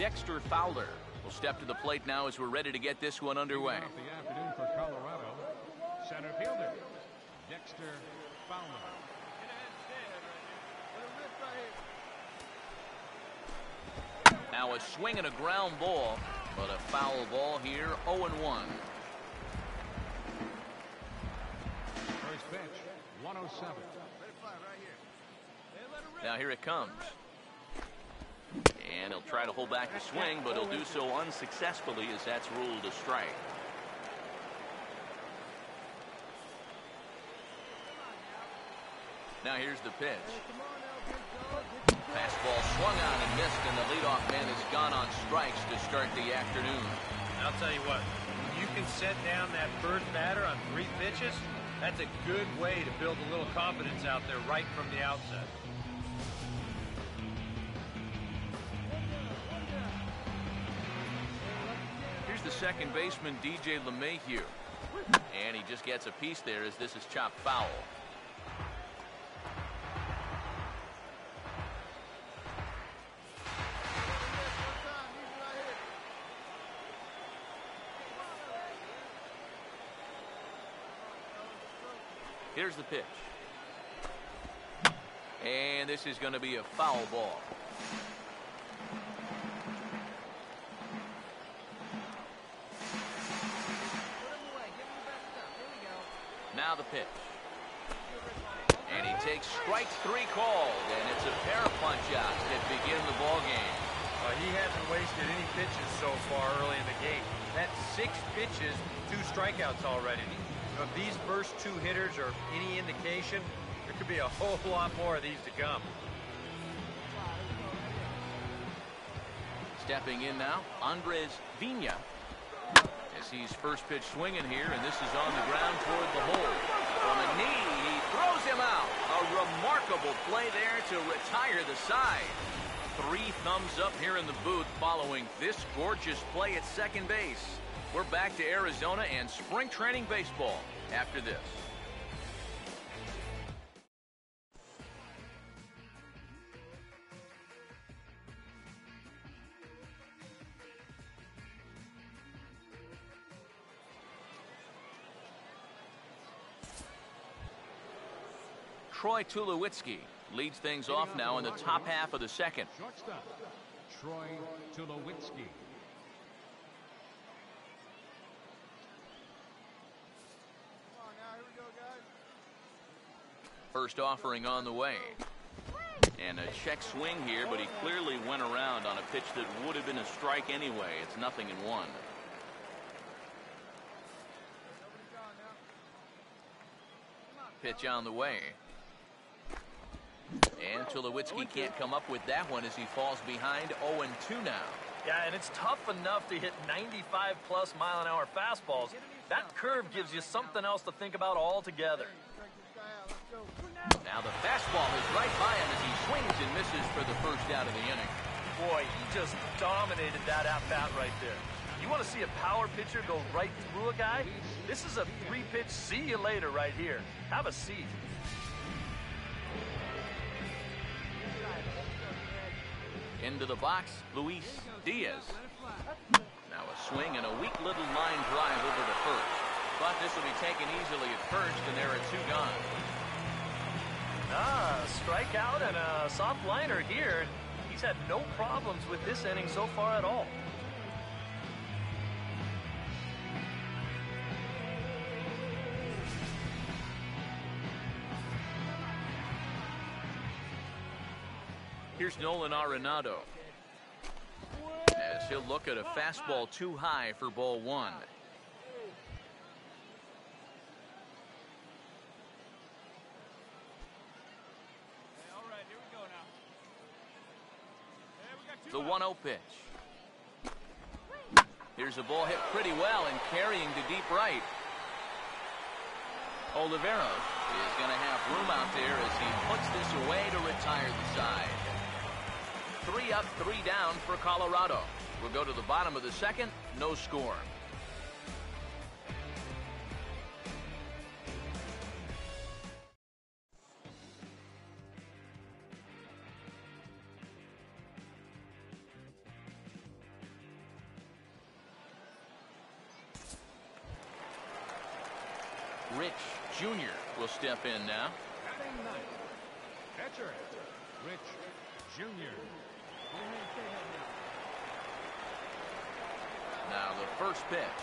Dexter Fowler will step to the plate now as we're ready to get this one underway. The afternoon for Colorado, center fielder Dexter Fowler. Now a swing and a ground ball, but a foul ball here, 0-1. First pitch, 107. Now here it comes. And he'll try to hold back the swing, but he'll do so unsuccessfully as that's ruled a strike. Now here's the pitch. Fastball swung on and missed, and the leadoff man has gone on strikes to start the afternoon. I'll tell you what, when you can set down that first batter on 3 pitches, that's a good way to build a little confidence out there right from the outset. Here's the second baseman, DJ LeMahieu. And he just gets a piece there as this is chopped foul. Here's the pitch. And this is going to be a foul ball. Now the pitch. And he takes strike 3 called, and it's a pair of punch-outs that begin the ball game. He hasn't wasted any pitches so far early in the game. That's 6 pitches, 2 strikeouts already. If these first 2 hitters are any indication, there could be a whole lot more of these to come. Stepping in now, Andres Vina. As he's first pitch swinging here, and this is on the ground toward the hole. From a knee, he throws him out. A remarkable play there to retire the side. 3 thumbs up here in the booth following this gorgeous play at second base. We're back to Arizona and spring training baseball after this. Troy Tulowitzki leads things off now in the top half of the second. Shortstop, Troy Tulowitzki. First offering on the way. And a check swing here, but he clearly went around on a pitch that would have been a strike anyway. It's 0-1. Pitch on the way. And Tulowitzki can't come up with that one as he falls behind 0-2 now. Yeah, and it's tough enough to hit 95+ mile-an-hour fastballs. That curve gives you something else to think about altogether. Now the fastball is right by him as he swings and misses for the first out of the inning. Boy, he just dominated that at-bat right there. You want to see a power pitcher go right through a guy? This is a 3-pitch see you later right here. Have a seat. Into the box, Luis Diaz. Now a swing and a weak little line drive over to first. But this will be taken easily at first, and there are 2 gone. Strikeout and a soft liner here. He's had no problems with this inning so far at all. Here's Nolan Arenado. As he'll look at a fastball too high for ball 1. The 1-0 pitch. Here's a ball hit pretty well and carrying to deep right. Oliveros is going to have room out there as he puts this away to retire the side. 3 up, 3 down for Colorado. We'll go to the bottom of the second. No score. Rich Jr. will step in now. Batting ninth, catcher, Rich Jr. Now the first pitch.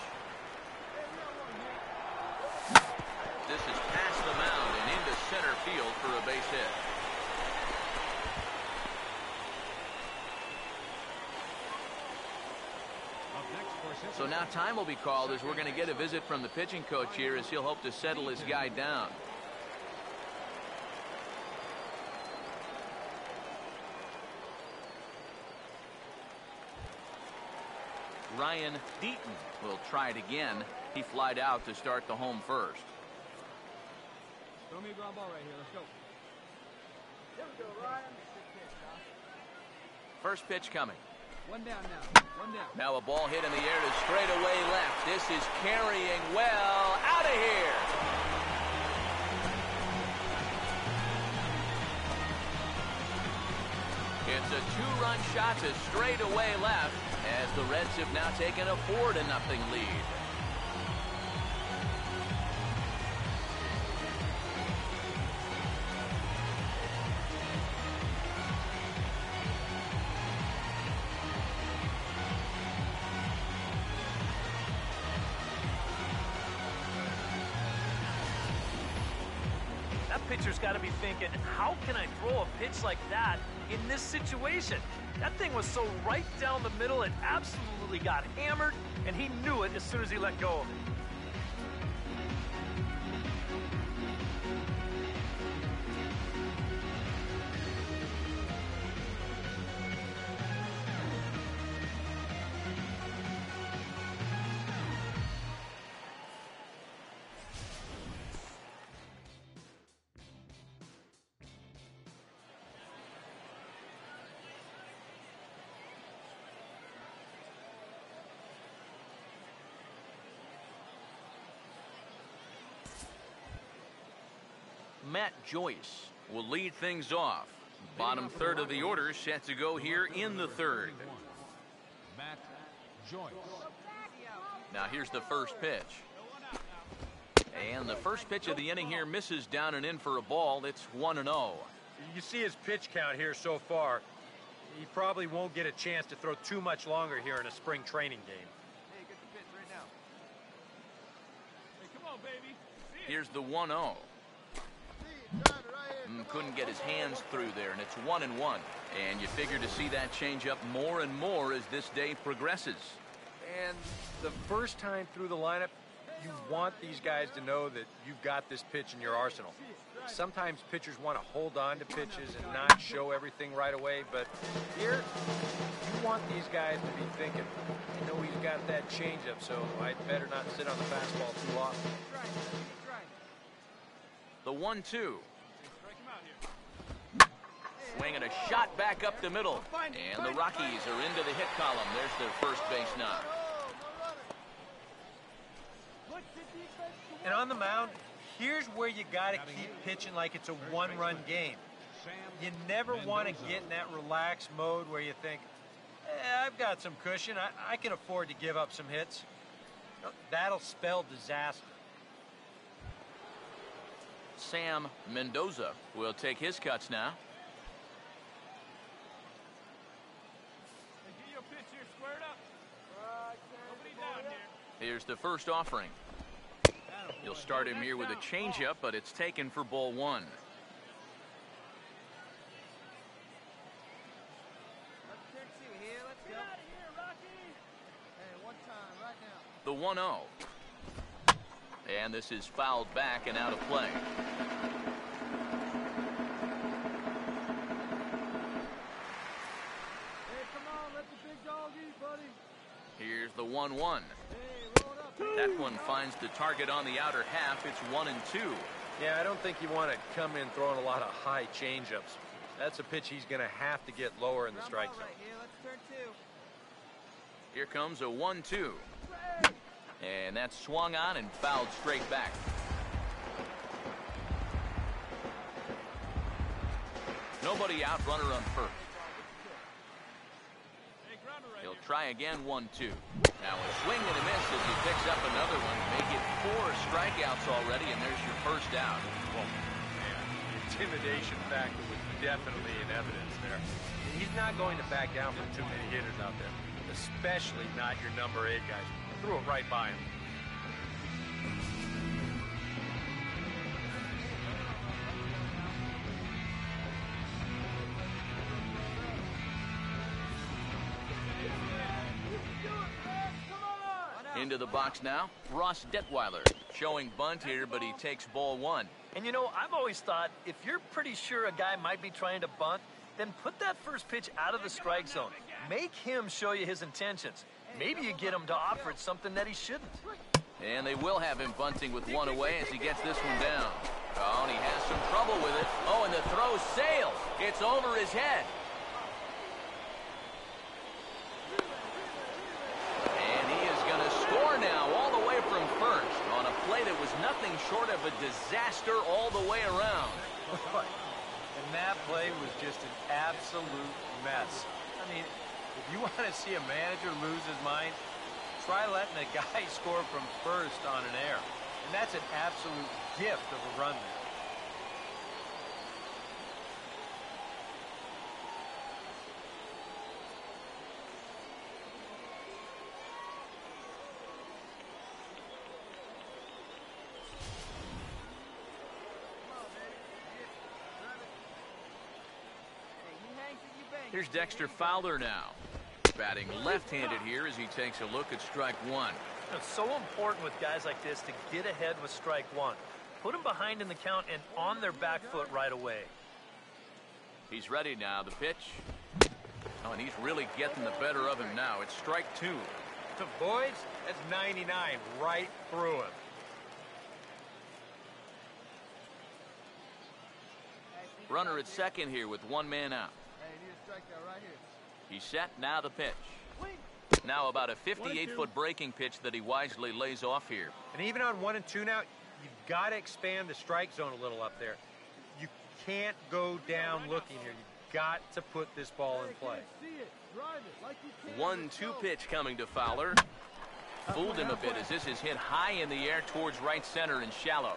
This is past the mound and into center field for a base hit. So now time will be called as we're going to get a visit from the pitching coach here as he'll hope to settle his guy down. Ryan Deaton will try it again. He flied out to start the home first. Throw me a ground ball right here. Let's go. Here we go, Ryan. First pitch coming. One down now. One down. Now a ball hit in the air to straightaway left. This is carrying well. Out of here. It's a two-run shot to straightaway left as the Reds have now taken a 4-0 lead. That pitcher's got to be thinking, how can I throw a pitch like that in this situation? That thing was so right down the middle, it absolutely got hammered, and he knew it as soon as he let go of it. Matt Joyce will lead things off. Bottom third of the order set to go here in the third. Matt Joyce. Now here's the first pitch. And the first pitch of the inning here misses down and in for a ball. It's 1-0. You see his pitch count here so far. He probably won't get a chance to throw too much longer here in a spring training game. Hey, get the pitch right now. Hey, come on, baby. Here's the 1-0. Couldn't get his hands through there, and it's 1-1. And you figure to see that change up more and more as this day progresses. And the first time through the lineup, you want these guys to know that you've got this pitch in your arsenal. Sometimes pitchers want to hold on to pitches and not show everything right away, but here, you want these guys to be thinking, I know he's got that changeup, so I'd better not sit on the fastball too often. The 1-2. Swing and a shot back up the middle. And the Rockies are into the hit column. There's their first base knock. And on the mound, here's where you got to keep pitching like it's a one-run game. You never want to get in that relaxed mode where you think, I've got some cushion. I can afford to give up some hits. That'll spell disaster. Sam Mendoza will take his cuts now. Here's the first offering. You'll start him here with a changeup, but it's taken for ball 1. The 1-0. And this is fouled back and out of play. Hey, come on, let the big dog eat, buddy. Here's the 1-1. Hey, roll it up. That one finds the target on the outer half. It's 1-2. Yeah, I don't think you want to come in throwing a lot of high changeups. That's a pitch he's going to have to get lower in the strike zone. Right here, let's turn 2. Here comes a 1-2. And that's swung on and fouled straight back. Nobody out, runner on first. He'll try again, 1-2. Now a swing and a miss as he picks up another one. Make it 4 strikeouts already, and there's your first out. Well, man, the intimidation factor was definitely in evidence there. He's not going to back down from too many hitters out there, especially not your number 8 guys. Threw it right by him. Into the box now, Ross Detweiler showing bunt here, but he takes ball 1. And you know, I've always thought if you're pretty sure a guy might be trying to bunt, then put that first pitch out of the strike zone. Make him show you his intentions. Maybe you get him to offer something that he shouldn't. And they will have him bunting with 1 away as he gets this one down. Oh, and he has some trouble with it. Oh, and the throw sails. It's over his head. And he is going to score now all the way from first on a play that was nothing short of a disaster all the way around. And that play was just an absolute mess. I mean, if you want to see a manager lose his mind, try letting a guy score from first on an error. And that's an absolute gift of a run there. Here's Dexter Fowler now. Batting left-handed here as he takes a look at strike 1. It's so important with guys like this to get ahead with strike 1. Put them behind in the count and on their back foot right away. He's ready now, the pitch. Oh, and he's really getting the better of him now. It's strike 2. Boys, that's 99 right through him. Runner at second here with 1 man out. He's set, now the pitch. Now about a 58-foot breaking pitch that he wisely lays off here. And even on 1 and 2 now, you've got to expand the strike zone a little up there. You can't go down looking here. You've got to put this ball in play. 1-2 pitch coming to Fowler. Fooled him a bit as this is hit high in the air towards right center and shallow.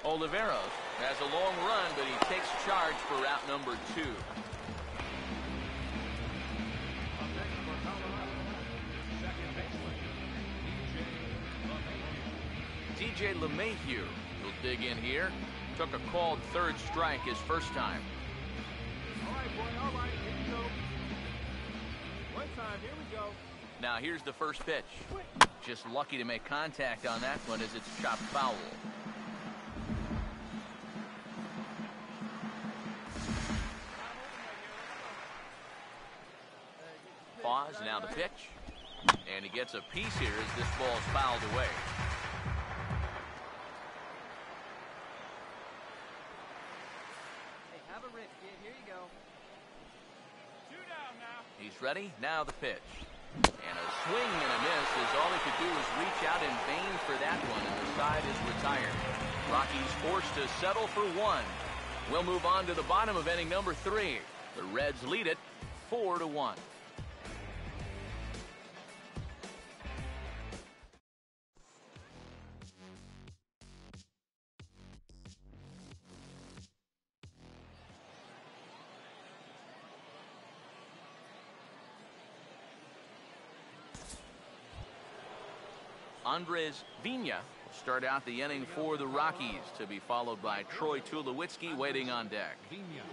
Oliveros has a long run, but he takes charge for route number 2. DJ LeMahieu will dig in here. Took a called third strike his first time. All right, boy, all right, here we go. One time, here we go. Now here's the first pitch. Just lucky to make contact on that one as it's chopped foul. Pause, now the pitch. And he gets a piece here as this ball is fouled away. Hey, have a rip, kid. Here you go. 2 down now. He's ready, now the pitch. And a swing and a miss as all he could do was reach out in vain for that one, and the side is retired. Rockies forced to settle for 1. We'll move on to the bottom of inning number 3. The Reds lead it 4-1. Andres Vina will start out the inning for the Rockies, to be followed by Troy Tulowitzki waiting on deck. Vina. Here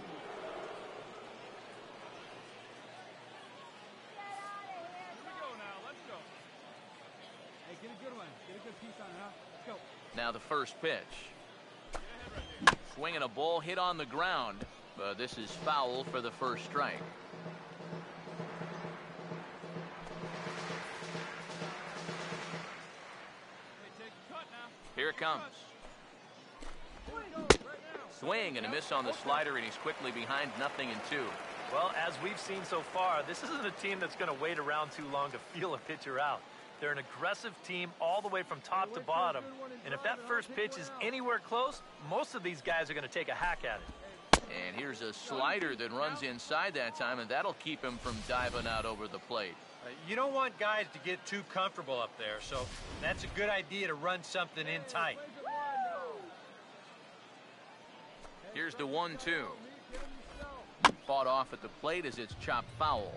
we go now. Let's go. Hey, get a good one. Get a good piece on it, huh? Let's go. Now the first pitch. Swinging a ball hit on the ground, but this is foul for the first strike. Here it comes. Swing and a miss on the slider, and he's quickly behind 0-2. Well, as we've seen so far, this isn't a team that's going to wait around too long to feel a pitcher out. They're an aggressive team all the way from top to bottom. And if that first pitch is anywhere close, most of these guys are going to take a hack at it. And here's a slider that runs inside that time, and that'll keep him from diving out over the plate. You don't want guys to get too comfortable up there, so that's a good idea to run something in tight. Here's the 1-2. Fought off at the plate as it's chopped foul.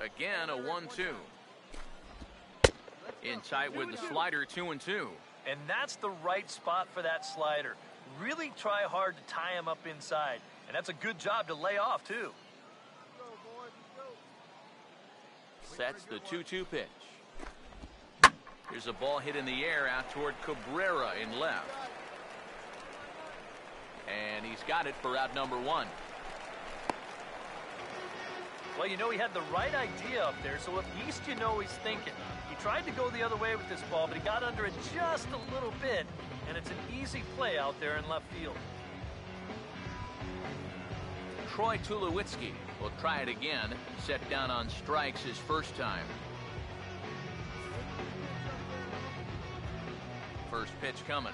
Again, a 1-2. In tight with the slider, 2-2. And that's the right spot for that slider. Really try hard to tie him up inside. And that's a good job to lay off, too. Sets the 2-2 pitch. Here's a ball hit in the air out toward Cabrera in left. And he's got it for out number 1. Well, you know, he had the right idea up there, so at least you know he's thinking. He tried to go the other way with this ball, but he got under it just a little bit, and it's an easy play out there in left field. Troy Tulowitzki will try it again. Set down on strikes his first time. First pitch coming.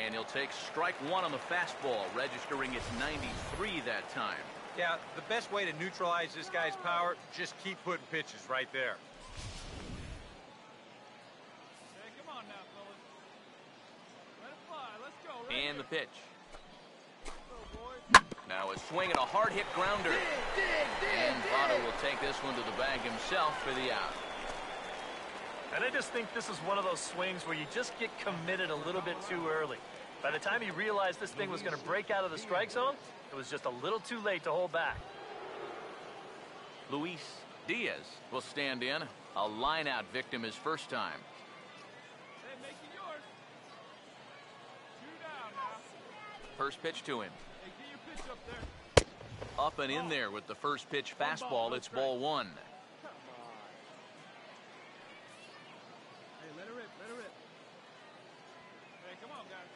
And he'll take strike 1 on the fastball, registering its 93 that time. Yeah, the best way to neutralize this guy's power, just keep putting pitches right there. Hey, come on now, fellas. Let it fly. Let's go. And the pitch. Now a swing and a hard hit grounder. And Votto will take this one to the bag himself for the out. And I just think this is one of those swings where you just get committed a little bit too early. By the time he realized this thing was going to break out of the strike zone, it was just a little too late to hold back. Luis Diaz will stand in. A line-out victim his first time. Hey, make it yours. 2 down now. First pitch to him. Hey, get your pitch up there. Up and in there with the first pitch fastball. It's ball 1. Hey, let it rip. Let it rip. Hey, come on, guys.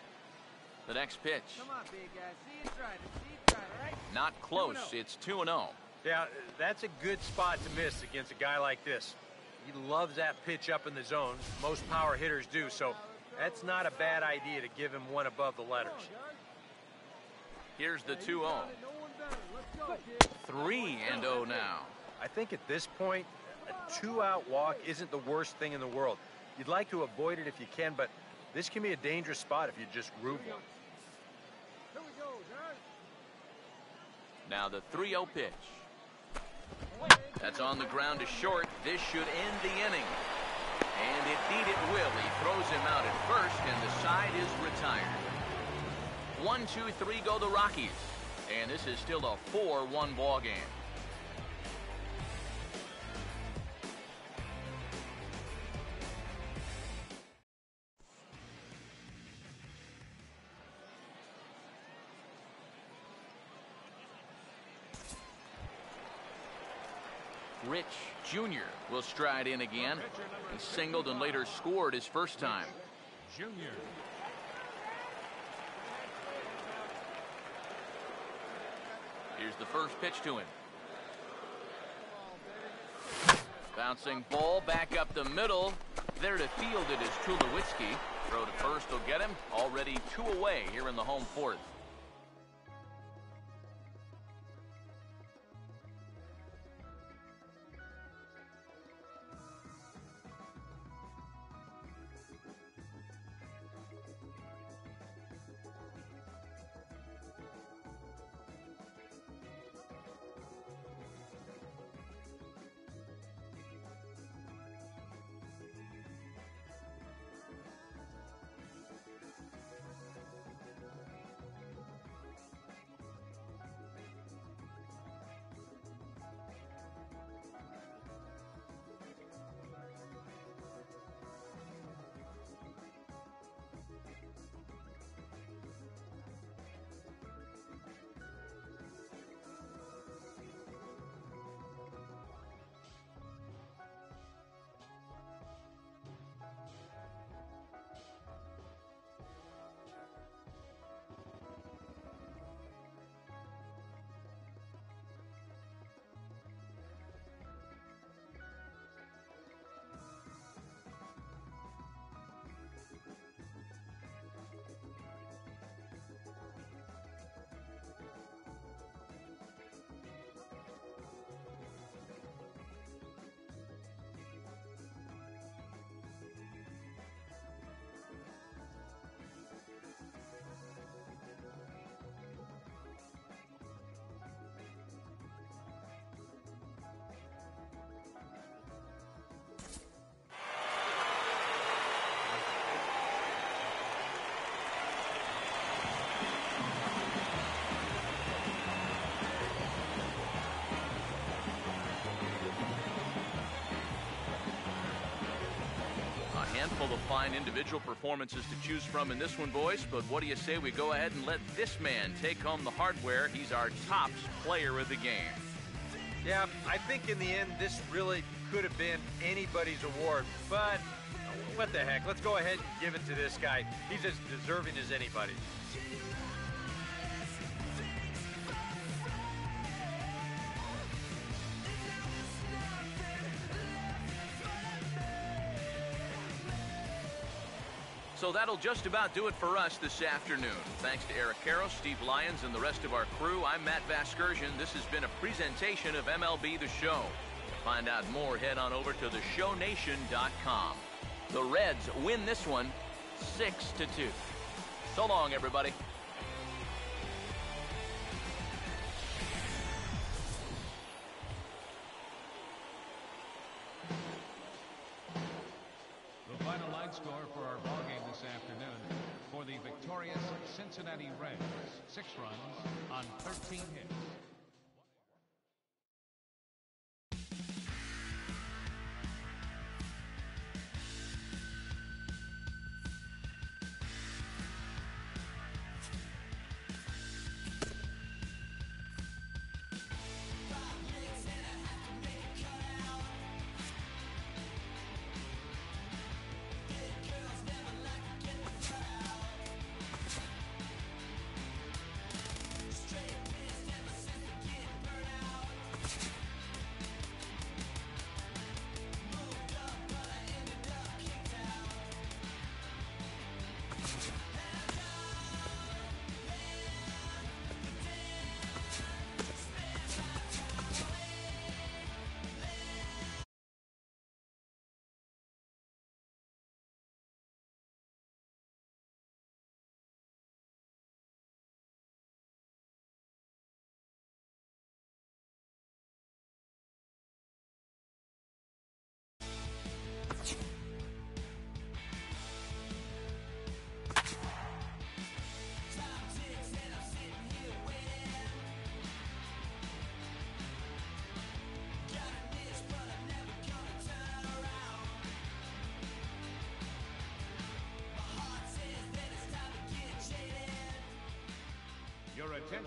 The next pitch. Come on, big guy. See you try it. See you try it, all right? Not close. It's 2-0. Yeah, that's a good spot to miss against a guy like this. He loves that pitch up in the zone. Most power hitters do, so that's not a bad idea to give him one above the letters. Here's the 2-0. No one better. Let's go, kid. 3-0 now. I think at this point, a 2-out walk isn't the worst thing in the world. You'd like to avoid it if you can, but this can be a dangerous spot if you just groove one. Here we go, guys. Now the 3-0 pitch. That's on the ground to short. This should end the inning. And indeed it will. He throws him out at first, and the side is retired. 1-2-3 go the Rockies. And this is still a 4-1 ball game. Rich Jr. will stride in again. He singled and later scored his first time. Junior. Here's the first pitch to him. Bouncing ball back up the middle. There to field it is Tulowitzki. Throw to first will get him. Already 2 away here in the home fourth. handful of fine individual performances to choose from in this one, boys, but what do you say we go ahead and let this man take home the hardware? He's our top player of the game. Yeah, I think in the end, this really could have been anybody's award, but what the heck? Let's go ahead and give it to this guy. He's as deserving as anybody. So that'll just about do it for us this afternoon. Thanks to Eric Caro, Steve Lyons, and the rest of our crew, I'm Matt Vasgersian. This has been a presentation of MLB The Show. To find out more, head on over to theshownation.com. The Reds win this one 6-2. So long, everybody. The final line score for our ballgame this afternoon for the victorious Cincinnati Reds. 6 runs on 13 hits.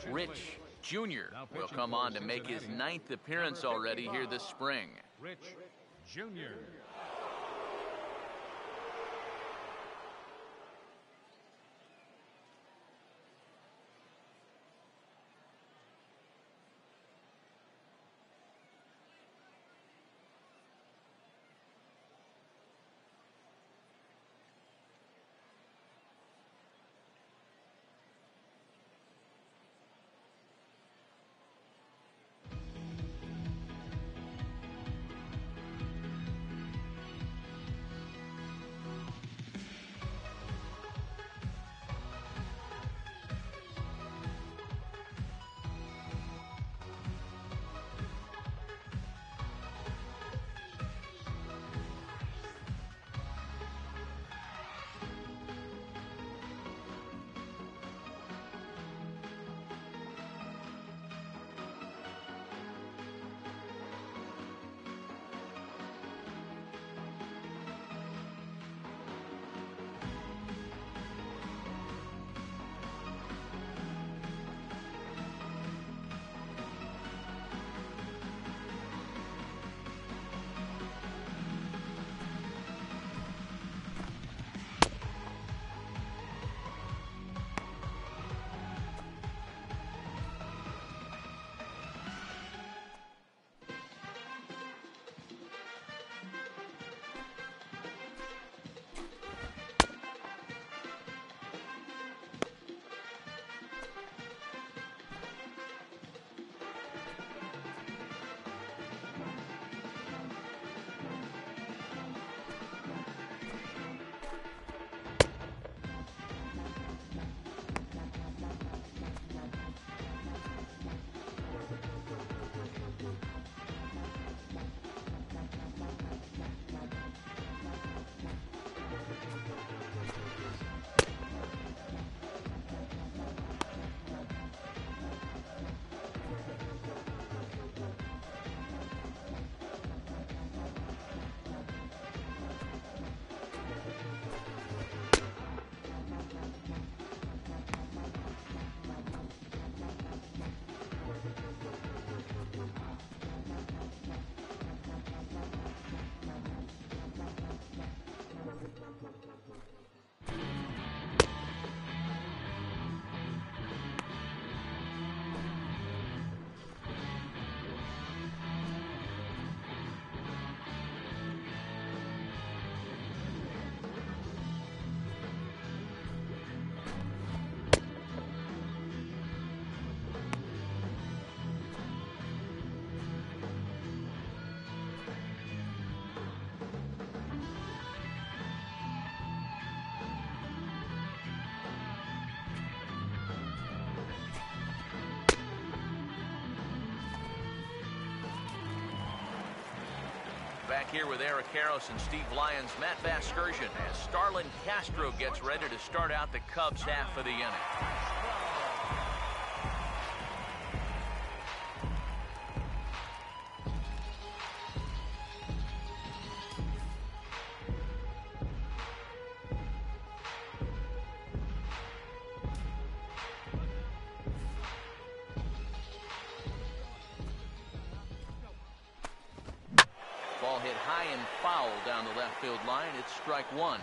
Rich Jr. will come on to make his 9th appearance already here this spring. Rich Jr. back here with Eric Karros and Steve Lyons, Matt Vasgersian, as Starlin Castro gets ready to start out the Cubs half of the inning. Ball hit high and foul down the left field line. It's strike one.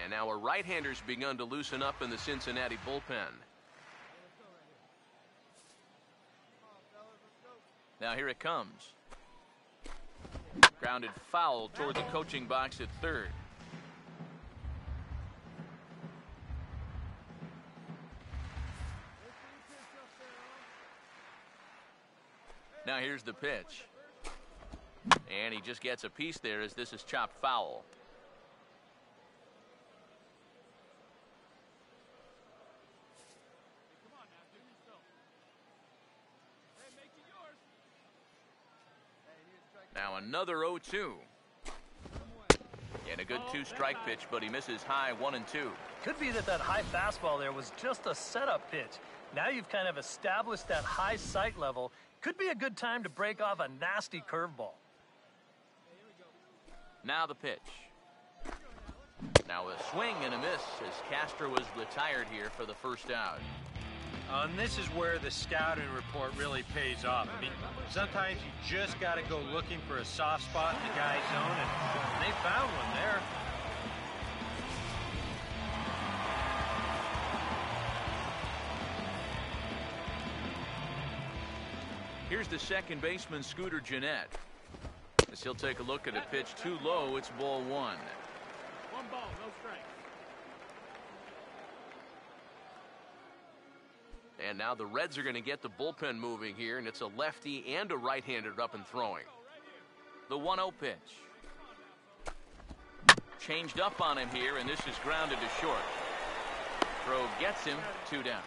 And now a right-hander's begun to loosen up in the Cincinnati bullpen. Now here it comes. Grounded foul toward the coaching box at third. Now here's the pitch. And he just gets a piece there as this is chopped foul. Now another 0-2. And a good two-strike pitch, but he misses high 1 and 2. Could be that high fastball there was just a setup pitch. Now you've kind of established that high sight level. Could be a good time to break off a nasty curveball. Now the pitch. Now a swing and a miss as Castro is retired here for the first out. And this is where the scouting report really pays off. I mean, sometimes you just got to go looking for a soft spot in the guy's zone, and they found one there. Here's the second baseman, Scooter Gennett. As he'll take a look at a pitch too low, it's ball one. 1 ball, no strike. And now the Reds are going to get the bullpen moving here, and it's a lefty and a right-hander up and throwing. The 1-0 pitch. Changed up on him here, and this is grounded to short. Throw gets him, 2 down.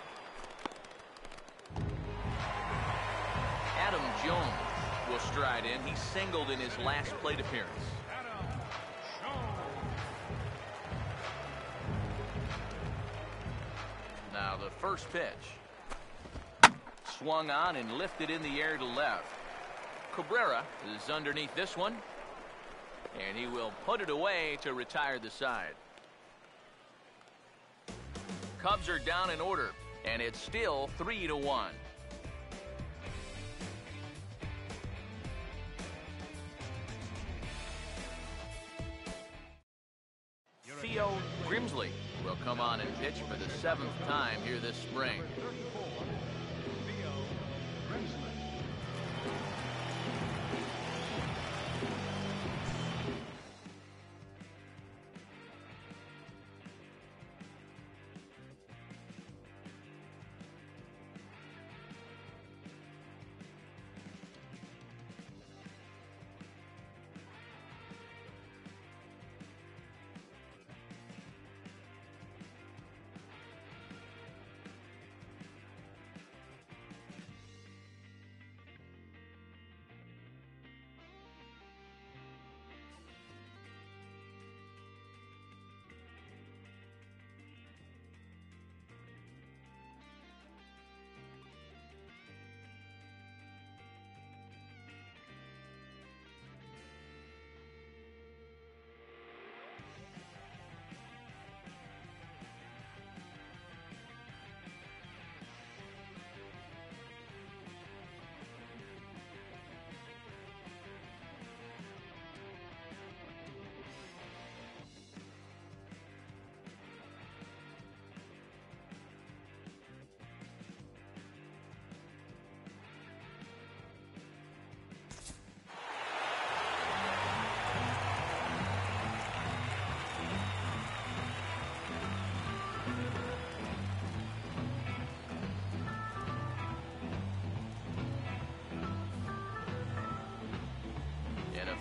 Adam Jones will stride in. He singled in his last plate appearance. Now the first pitch. Swung on and lifted in the air to left. Cabrera is underneath this one. And he will put it away to retire the side. Cubs are down in order. And it's still 3-1. Theo Grimsley will come on and pitch for the 7th time here this spring.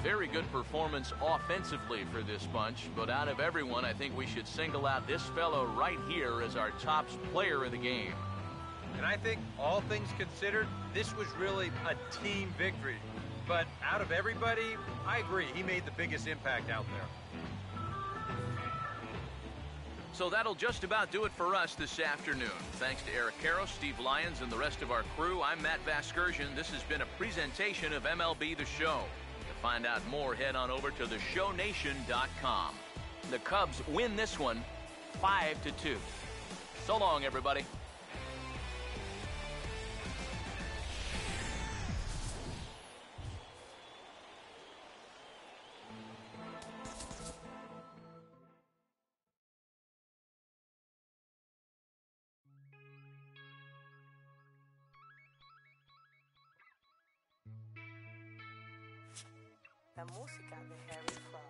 Very good performance offensively for this bunch, but out of everyone, I think we should single out this fellow right here as our top player of the game. And I think, all things considered, this was really a team victory. But out of everybody, I agree, he made the biggest impact out there. So that'll just about do it for us this afternoon. Thanks to Eric Caro, Steve Lyons, and the rest of our crew, I'm Matt Vasgersian. This has been a presentation of MLB The Show. To find out more, head on over to theshownation.com. The Cubs win this one 5-2. So long, everybody. La música de Harry Floyd.